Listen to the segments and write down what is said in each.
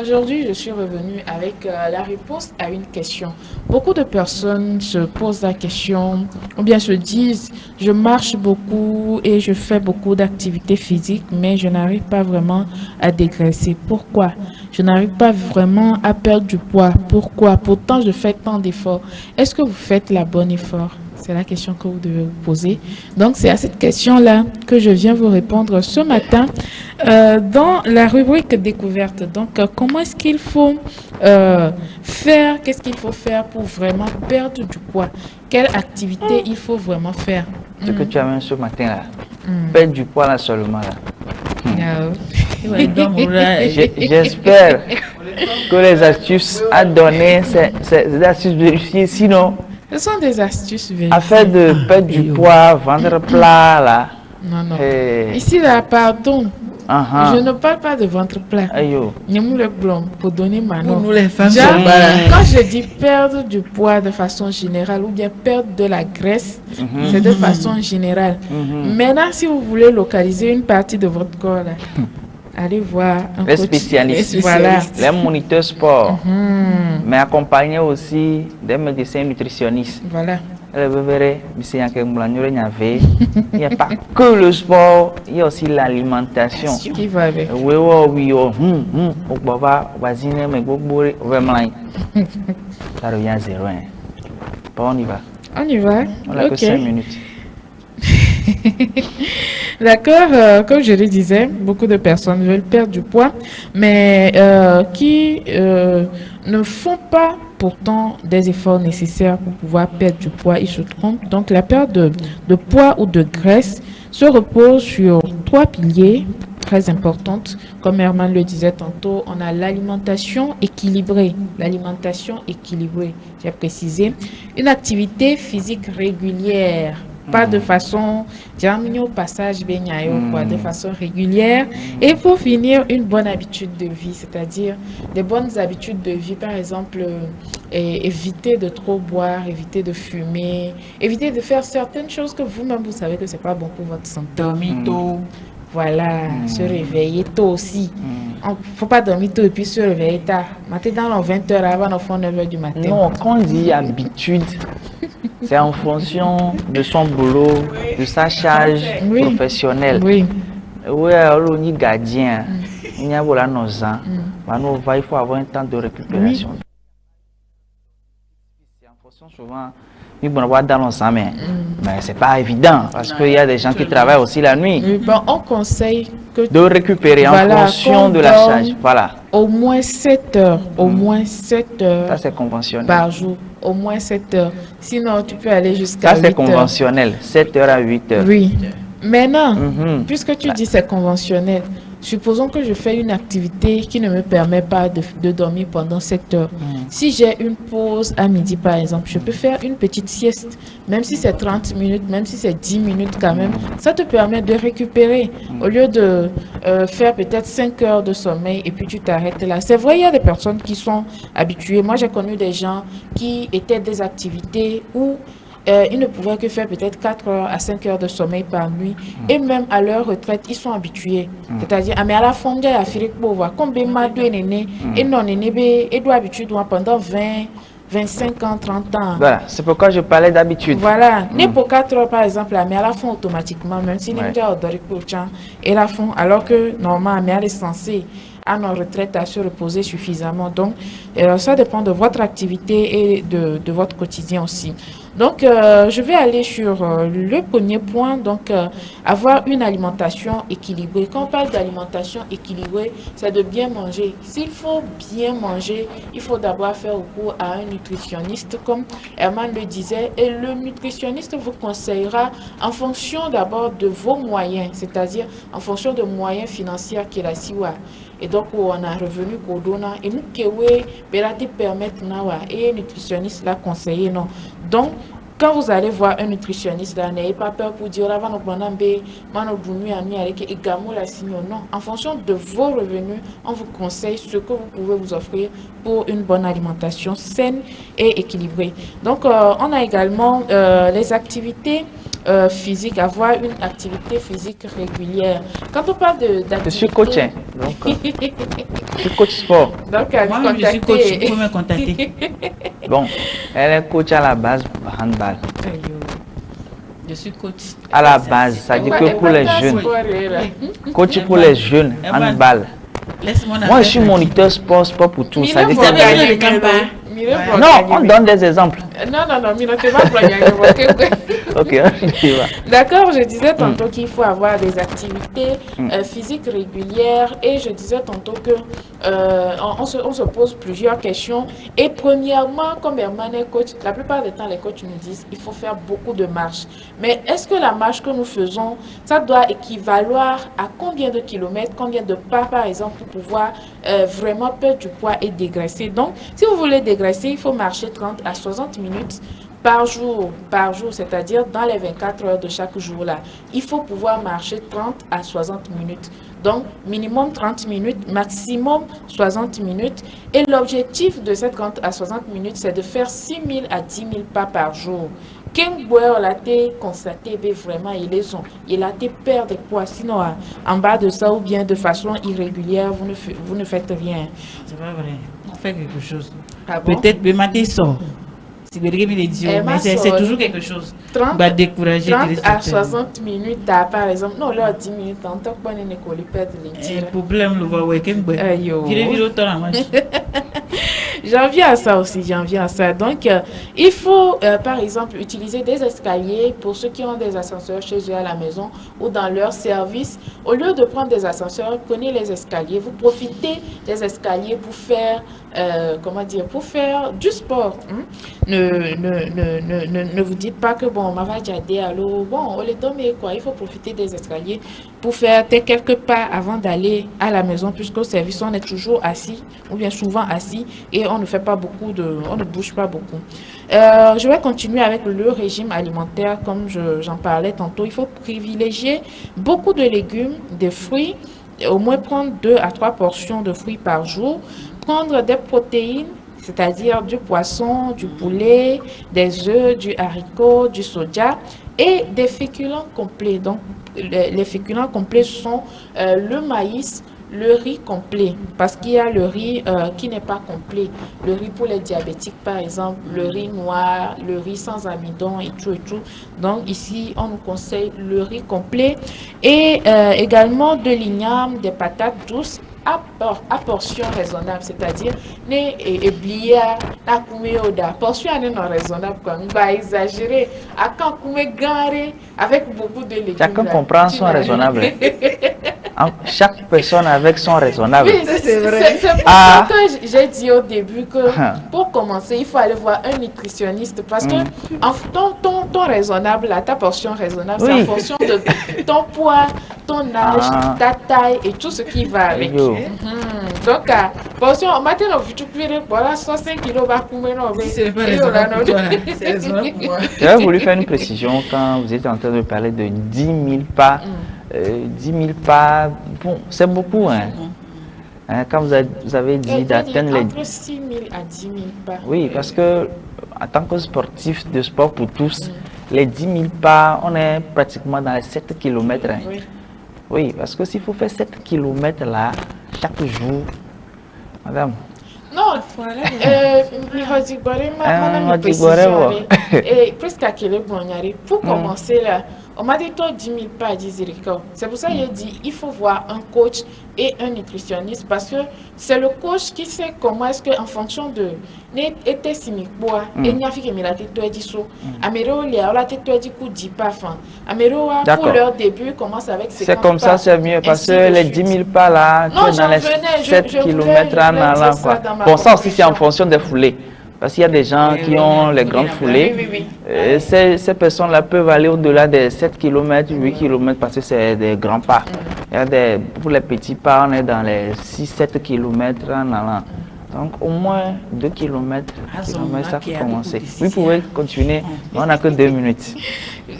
aujourd'hui, je suis revenue avec la réponse à une question. Beaucoup de personnes se posent la question ou bien se disent, je marche beaucoup et je fais beaucoup d'activités physiques, mais je n'arrive pas vraiment à dégraisser. Pourquoi? Je n'arrive pas vraiment à perdre du poids. Pourquoi? Pourtant, je fais tant d'efforts. Est-ce que vous faites la bonne effort? C'est la question que vous devez vous poser. Donc, c'est à cette question-là que je viens vous répondre ce matin dans la rubrique découverte. Donc, comment est-ce qu'il faut faire, qu'est-ce qu'il faut faire pour vraiment perdre du poids? Quelle activité il faut vraiment faire? Ce que tu as même ce matin là, perdre du poids là seulement là. J'espère que les astuces à donner, c'est des astuces vérifiées, sinon... Ce sont des astuces vérifiées. Afin de perdre du poids, ventre plat là. Non, non. Ici là, pardon. Je ne parle pas de ventre plat. Nous le blond pour donner ma note. Nous les femmes, quand je dis perdre du poids de façon générale ou bien perdre de la graisse, c'est de façon générale. Maintenant, si vous voulez localiser une partie de votre corps là, allez voir un les coach. spécialistes, Voilà. les moniteurs sport, mais accompagnés aussi des médecins nutritionnistes. Voilà. Il n'y a pas que le sport, il y a aussi l'alimentation. Qui va avec. Oui, ça revient à zéro. On y va. On y va. On a que 5 minutes. D'accord, comme je le disais, beaucoup de personnes veulent perdre du poids, mais qui ne font pas pourtant des efforts nécessaires pour pouvoir perdre du poids, ils se trompent. Donc la perte de poids ou de graisse se repose sur 3 piliers très importantes. Comme Herman le disait tantôt, on a l'alimentation équilibrée. L'alimentation équilibrée, j'ai précisé. Une activité physique régulière. Pas de façon, de façon régulière. Et pour finir, une bonne habitude de vie, c'est-à-dire des bonnes habitudes de vie, par exemple, éviter de trop boire, éviter de fumer, éviter de faire certaines choses que vous-même, vous savez que c'est pas bon pour votre santé. Dormir tôt. Voilà, se réveiller tôt aussi. Il ne faut pas dormir tôt et puis se réveiller tard. Maintenant, dans 20 h avant, on fait 9 h du matin. Non, quand on dit habitude, c'est en fonction de son boulot, de sa charge professionnelle. Oui. Oui, on est gardien. Il y a voilà nos ans. Il faut avoir un temps de récupération. C'est en fonction souvent. Mais c'est pas évident parce qu'il y a des gens qui travaillent aussi la nuit. Bon, on conseille de récupérer en fonction de la charge. Voilà. Au moins 7 heures. Au moins 7 heures. Ça, c'est conventionnel. Par jour. Au moins 7 heures. Sinon, tu peux aller jusqu'à 8 heures. Ça, c'est conventionnel. 7 heures à 8 heures. Oui. Maintenant, puisque tu dis c'est conventionnel, supposons que je fais une activité qui ne me permet pas de dormir pendant 7 heures. Si j'ai une pause à midi, par exemple, je peux faire une petite sieste, même si c'est 30 minutes, même si c'est 10 minutes quand même. Ça te permet de récupérer au lieu de faire peut-être 5 heures de sommeil et puis tu t'arrêtes là. C'est vrai, il y a des personnes qui sont habituées. Moi, j'ai connu des gens qui étaient des activités où ils ne pouvaient que faire peut-être 4 heures à 5 heures de sommeil par nuit. Et même à leur retraite, ils sont habitués. C'est-à-dire, mais à la fin, il y a Philippe Beauvoir, comme Bema doit néné, et non néné, et doit habituer pendant 20, 25 ans, 30 ans. Voilà, c'est pourquoi je parlais d'habitude. Voilà, né pour 4 heures par exemple, mais à la fin automatiquement, même si nous avons et la fin, alors que normalement, mais elle est censée à nos retraites à se reposer suffisamment. Donc, ça dépend de votre activité et de votre quotidien aussi. Donc, je vais aller sur le premier point, donc avoir une alimentation équilibrée. Quand on parle d'alimentation équilibrée, c'est de bien manger. S'il faut bien manger, il faut d'abord faire recours à un nutritionniste, comme Herman le disait, et le nutritionniste vous conseillera en fonction d'abord de vos moyens, c'est-à-dire en fonction de moyens financiers qu'il a si. Et donc, on a revenu qu'on donne et nous qui permettre et nutritionniste l'a conseillé non. Donc, quand vous allez voir un nutritionniste, n'ayez pas peur pour dire non. En fonction de vos revenus, on vous conseille ce que vous pouvez vous offrir pour une bonne alimentation saine et équilibrée. Donc, on a également les activités physique, avoir une activité physique régulière. Quand on parle d'activité... Je suis coach, hein. Donc, je suis coach sport. Donc, moi, je suis coach, vous pouvez me contacter. Bon, elle est coach à la base handball. Je suis coach. À la base, ça dit que pour les jeunes. Coach pour les jeunes, handball. Moi, je suis moniteur sport pour tous. Ça dit que non, on donne des exemples. Non, Ok, d'accord, je disais tantôt qu'il faut avoir des activités physiques régulières et je disais tantôt que on se pose plusieurs questions. Et premièrement, comme Herman est coach, la plupart des temps, les coachs nous disent qu'il faut faire beaucoup de marches. Mais est-ce que la marche que nous faisons, ça doit équivaloir à combien de kilomètres, combien de pas, par exemple, pour pouvoir vraiment perdre du poids et dégraisser? Donc, si vous voulez dégraisser, il faut marcher 30 à 60 minutes par jour, c'est-à-dire dans les 24 heures de chaque jour là. Il faut pouvoir marcher 30 à 60 minutes. Donc, minimum 30 minutes, maximum 60 minutes. Et l'objectif de ces 30 à 60 minutes, c'est de faire 6 000 à 10 000 pas par jour. Quel boire l'a constaté, vraiment, il a été perdre poids. Sinon, en bas de ça ou bien de façon irrégulière, vous ne faites rien. C'est pas vrai. On fait quelque chose. Ah bon? Peut-être le matin, il sort. C'est mais c'est toujours quelque chose. 30, va décourager 30 à 60 minutes, par exemple. Non, là, 10 minutes, on ne pas une école, perdre les le problème, le voit, ouais, j'en viens à ça aussi, j'en viens à ça. Donc, il faut, par exemple, utiliser des escaliers pour ceux qui ont des ascenseurs chez eux à la maison ou dans leur service. Au lieu de prendre des ascenseurs, prenez les escaliers. Vous profitez des escaliers pour faire, comment dire, pour faire du sport. Ne vous dites pas que, bon, ma va dire, allô, bon, on les donne, mais quoi, il faut profiter des escaliers pour faire quelques pas avant d'aller à la maison, puisqu'au service, on est toujours assis, ou bien souvent assis, et on ne fait pas beaucoup on ne bouge pas beaucoup. Je vais continuer avec le régime alimentaire, comme j'en parlais tantôt. Il faut privilégier beaucoup de légumes, des fruits, au moins prendre 2 à 3 portions de fruits par jour, prendre des protéines, c'est-à-dire du poisson, du poulet, des œufs, du haricot, du soja et des féculents complets. Donc, les féculents complets sont le maïs, le riz complet, parce qu'il y a le riz qui n'est pas complet. Le riz pour les diabétiques, par exemple, le riz noir, le riz sans amidon et tout et tout. Donc ici, on nous conseille le riz complet et également de l'igname, des patates douces à portion raisonnable, c'est-à-dire ne oublier la coumé portion non raisonnable, quoi. On va exagérer à quand coumé garé avec beaucoup de légumes. Chacun comprend son raisonnable. Chaque personne avec son raisonnable. Oui, c'est vrai. C'est pour ça que j'ai dit au début que pour commencer, il faut aller voir un nutritionniste parce que ton raisonnable, ta portion raisonnable, c'est en fonction de ton poids, ton âge, ta taille et tout ce qui va avec. Donc, portion, maintenant, tu peux voilà 65 kg, c'est pas raisonnable pour toi. C'est raisonnable pour moi. J'avais voulu faire une précision quand vous êtes en train de parler de 10 000 pas. 10 000 pas, bon, c'est beaucoup. Quand vous avez dit d'atteindre les... Entre 6 000 à 10 000 pas. Oui, parce que en tant que sportif de sport pour tous, les 10 000 pas, on est pratiquement dans les 7 km. Oui, parce que s'il faut faire 7 km là, chaque jour, madame. Non, et presque à quel point pour commencer là, on m'a dit toi 10 000 pas à 10 000. C'est pour ça que j'ai dit il faut voir un coach et un nutritionniste parce que c'est le coach qui sait comment est-ce que en fonction de n'était simikboa et n'y a fait que me la tête toi dit so améro lia la tête toi dit coup dit pas fin améro pour leur début commence avec c'est comme ça c'est mieux parce que les 10 000 pas là tu es dans les 7 km en allant quoi. Bon ça aussi c'est en fonction des foulées. Parce qu'il y a des gens qui ont les grandes foulées. Ces personnes-là peuvent aller au-delà des 7 km, 8 km parce que c'est des grands pas. Il y a pour les petits pas, on est dans les 6-7 km en allant. Donc, au moins 2 km, ça peut commencer. Vous pouvez continuer, mais on n'a que 2 minutes.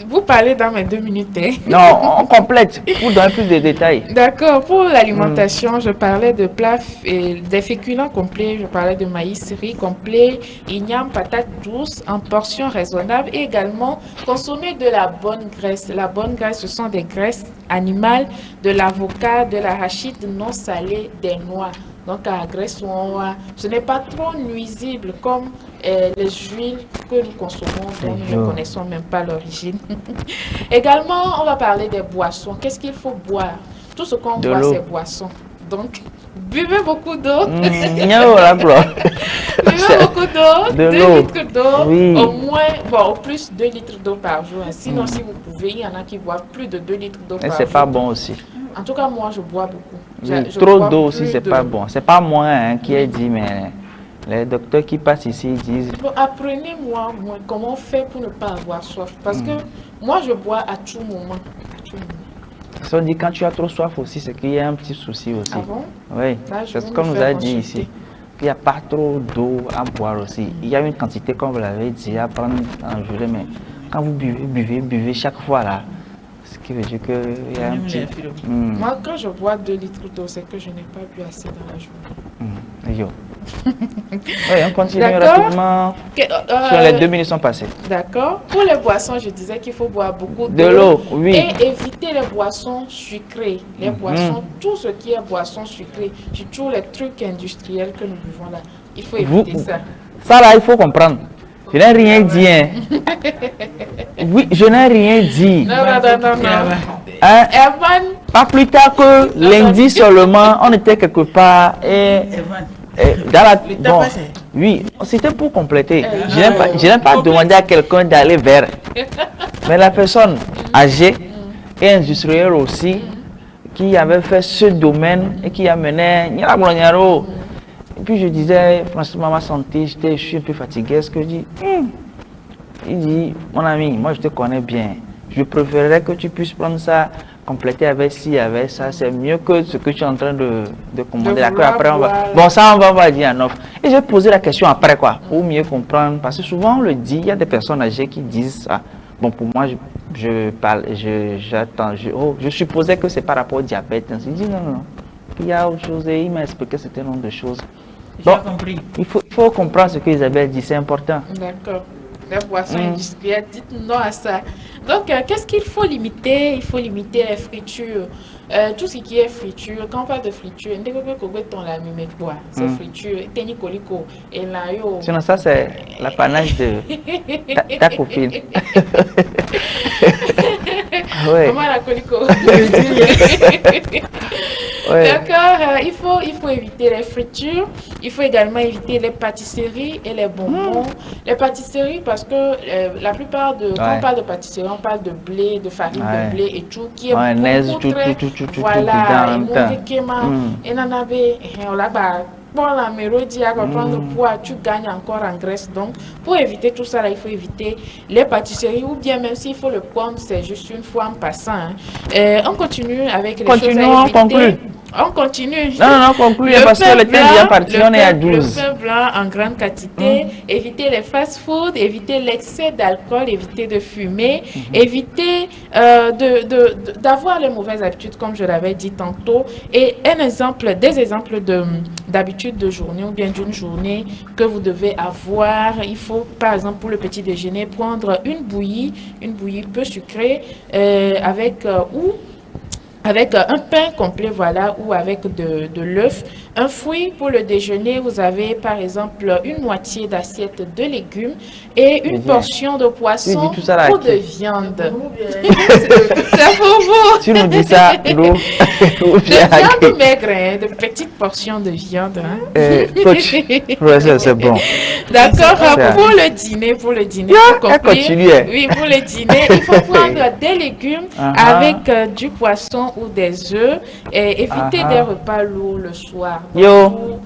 Vous parlez dans mes 2 minutes. Hein? Non, on complète pour donner plus de détails. D'accord. Pour l'alimentation, je parlais de plats et des féculents complets. Je parlais de maïs, riz complet, igname, patates douces en portions raisonnables et également consommer de la bonne graisse. La bonne graisse, ce sont des graisses animales, de l'avocat, de l'arachide non salé, des noix. Donc, à la graisse, ce n'est pas trop nuisible comme les huiles que nous consommons, dont nous ne connaissons même pas l'origine. Également, on va parler des boissons. Qu'est-ce qu'il faut boire? Tout ce qu'on boit, c'est boisson. Donc, buvez beaucoup d'eau. Buvez beaucoup d'eau, 2 litres d'eau, au moins, au plus 2 litres d'eau par jour. Sinon, si vous pouvez, il y en a qui boivent plus de 2 litres d'eau par jour. Et c'est pas bon aussi. En tout cas, moi, je bois beaucoup. Trop d'eau aussi, c'est pas bon. C'est pas moi qui ai dit, mais les docteurs qui passent ici disent... Bon, apprenez-moi comment on fait pour ne pas avoir soif. Parce que moi, je bois à tout moment. Ça dit quand tu as trop soif aussi, c'est qu'il y a un petit souci aussi. Ah bon? Oui, c'est ce qu'on nous a dit ici. Il n'y a pas trop d'eau à boire aussi. Il y a une quantité, comme vous l'avez dit, à prendre en journée. Mais quand vous buvez chaque fois là. Ce qui veut dire qu'il y a un petit... Moi, quand je bois 2 litres d'eau, c'est que je n'ai pas bu assez dans la journée. Oui, on continue rapidement. Sur les 2 minutes sont passées. D'accord. Pour les boissons, je disais qu'il faut boire beaucoup de l'eau. Oui. Et éviter les boissons sucrées. Les boissons, tout ce qui est boissons sucrées, surtout les trucs industriels que nous buvons là. Il faut éviter ça. Ça là, il faut comprendre. Je n'ai rien dit. Hein. Oui, je n'ai rien dit. Non. Hein? Pas plus tard que lundi seulement, on était quelque part et dans la... Bon, oui, c'était pour compléter. Je n'ai pas demandé à quelqu'un d'aller vers. Mais la personne âgée et industrielle aussi, qui avait fait ce domaine et qui a mené... Et puis je disais, franchement, ma santé, je suis un peu fatigué. Est-ce que je dis, il dit, mon ami, moi je te connais bien. Je préférerais que tu puisses prendre ça, compléter avec ci, avec ça. C'est mieux que ce que tu es en train de commander. Après, on va... Bon, ça, on va dire en offre. Et j'ai posé la question après, quoi, pour mieux comprendre. Parce que souvent, on le dit, il y a des personnes âgées qui disent ça. Bon, pour moi, j'attends. Je supposais que c'est par rapport au diabète. Je dis, non. Il y a autre chose et il m'a expliqué un certain nombre de choses. Bon, il faut comprendre ce que Isabelle dit, c'est important. D'accord. Les boissons industrielles, dites non à ça. Donc, qu'est-ce qu'il faut limiter? Il faut limiter les fritures. Tout ce qui est friture, quand on parle de friture, c'est friture, sinon ça c'est l'apanage de ta copine. Comment la colico? D'accord, il faut éviter les fritures, il faut également éviter les pâtisseries et les bonbons. Les pâtisseries parce que la plupart de, quand on parle de pâtisserie, on parle de blé, de farine de blé et tout, qui est beaucoup très... Voilà, et bon, la mélodie à prendre poids, tu gagnes encore en graisse. Donc, pour éviter tout ça, là, il faut éviter les pâtisseries ou bien même s'il faut le prendre, c'est juste une fois en passant. Hein. On continue avec les choses à éviter. On continue. Non, concluez parce que le temps est bien parti, on est à 12. Le pain blanc en grande quantité, éviter les fast-food, éviter l'excès d'alcool, éviter de fumer, éviter d'avoir les mauvaises habitudes, comme je l'avais dit tantôt. Et des exemples d'habitudes de journée ou bien d'une journée que vous devez avoir. Il faut, par exemple, pour le petit déjeuner, prendre une bouillie peu sucrée avec un pain complet, voilà, ou avec de l'œuf. Un fruit pour le déjeuner, vous avez par exemple une moitié d'assiette de légumes et une portion de poisson ou de viande. C'est pour vous. Tu nous dis ça, l'eau. De viande maigre, hein, de petites portions de viande. Hein. Coach, c'est bon. D'accord, pour le dîner, pour le dîner, oui, pour le dîner, il faut prendre des légumes avec du poisson ou des œufs et éviter des repas lourds le soir. Yo.